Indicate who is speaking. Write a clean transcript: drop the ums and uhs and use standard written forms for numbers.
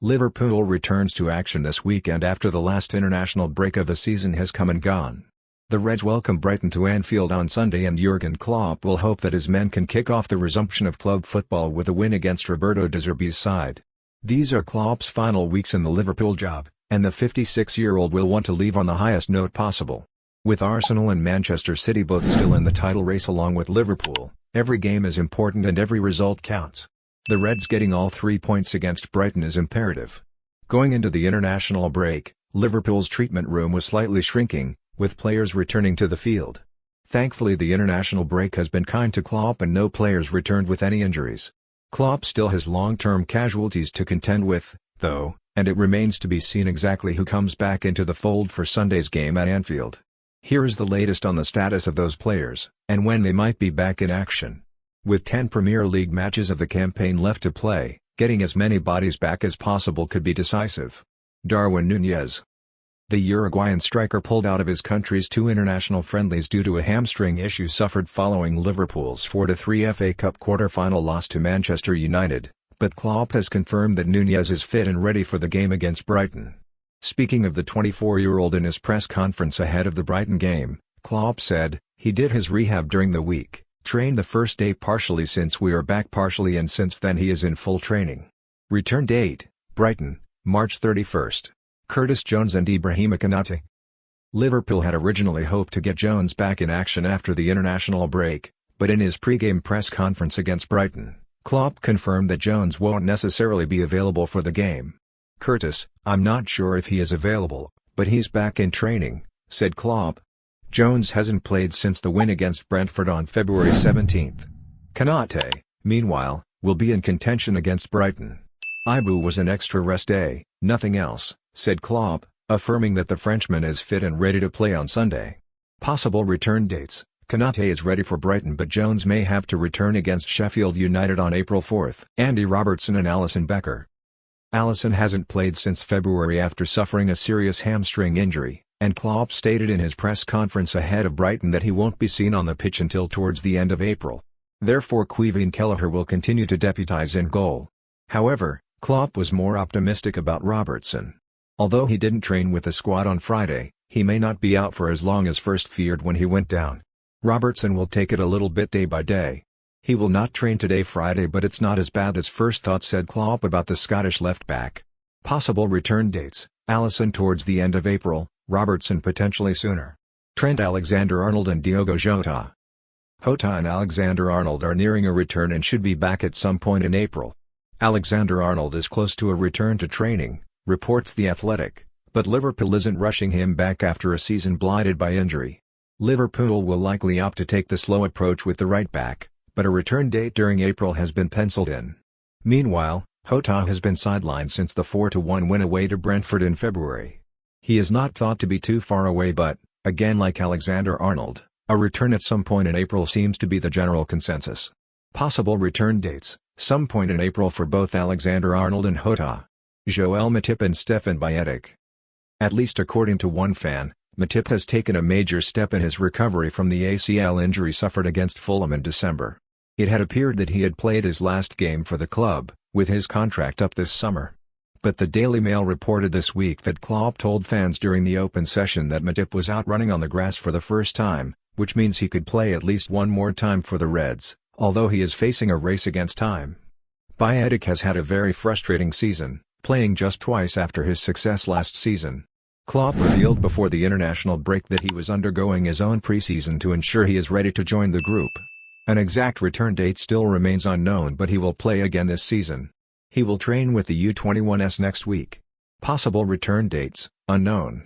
Speaker 1: Liverpool returns to action this weekend after the last international break of the season has come and gone. The Reds welcome Brighton to Anfield on Sunday, and Jurgen Klopp will hope that his men can kick off the resumption of club football with a win against Roberto De Zerbi's side. These are Klopp's final weeks in the Liverpool job, and the 56-year-old will want to leave on the highest note possible. With Arsenal and Manchester City both still in the title race along with Liverpool, every game is important and every result counts. The Reds getting all 3 points against Brighton is imperative. Going into the international break, Liverpool's treatment room was slightly shrinking, with players returning to the field. Thankfully, the international break has been kind to Klopp and no players returned with any injuries. Klopp still has long-term casualties to contend with, though, and it remains to be seen exactly who comes back into the fold for Sunday's game at Anfield. Here is the latest on the status of those players, and when they might be back in action. With 10 Premier League matches of the campaign left to play, getting as many bodies back as possible could be decisive. Darwin Núñez. The Uruguayan striker pulled out of his country's 2 international friendlies due to a hamstring issue suffered following Liverpool's 4-3 FA Cup quarter-final loss to Manchester United, but Klopp has confirmed that Núñez is fit and ready for the game against Brighton. Speaking of the 24-year-old in his press conference ahead of the Brighton game, Klopp said, "He did his rehab during the week. Trained the first day partially since we are back partially, and since then he is in full training." Return date, Brighton, March 31st. Curtis Jones and Ibrahima Konate. Liverpool had originally hoped to get Jones back in action after the international break, but in his pre-game press conference against Brighton, Klopp confirmed that Jones won't necessarily be available for the game. "Curtis, I'm not sure if he is available, but he's back in training," said Klopp. Jones hasn't played since the win against Brentford on February 17. Konate, meanwhile, will be in contention against Brighton. "Ibu was an extra rest day, nothing else," said Klopp, affirming that the Frenchman is fit and ready to play on Sunday. Possible return dates: Konate is ready for Brighton, but Jones may have to return against Sheffield United on April 4. Andy Robertson and Alisson Becker. Alisson hasn't played since February after suffering a serious hamstring injury, and Klopp stated in his press conference ahead of Brighton that he won't be seen on the pitch until towards the end of April. Therefore, Kevin Kelleher will continue to deputise in goal. However, Klopp was more optimistic about Robertson. Although he didn't train with the squad on Friday, he may not be out for as long as first feared when he went down. Robertson will take it a little bit day by day. "He will not train today Friday, but it's not as bad as first thought," said Klopp about the Scottish left-back. Possible return dates: Alisson towards the end of April, Robertson potentially sooner. Trent Alexander-Arnold and Diogo Jota. Jota and Alexander-Arnold are nearing a return and should be back at some point in April. Alexander-Arnold is close to a return to training, reports The Athletic, but Liverpool isn't rushing him back after a season blighted by injury. Liverpool will likely opt to take the slow approach with the right-back, but a return date during April has been penciled in. Meanwhile, Jota has been sidelined since the 4-1 win away to Brentford in February. He is not thought to be too far away, but, again like Alexander-Arnold, a return at some point in April seems to be the general consensus. Possible return dates: some point in April for both Alexander-Arnold and Jota. Joel Matip and Stefan Bajcetic. At least according to one fan, Matip has taken a major step in his recovery from the ACL injury suffered against Fulham in December. It had appeared that he had played his last game for the club, with his contract up this summer. But the Daily Mail reported this week that Klopp told fans during the open session that Matip was out running on the grass for the first time, which means he could play at least one more time for the Reds, although he is facing a race against time. Bajcetic has had a very frustrating season, playing just twice after his success last season. Klopp revealed before the international break that he was undergoing his own preseason to ensure he is ready to join the group. An exact return date still remains unknown, but he will play again this season. He will train with the U21s next week. Possible return dates, unknown.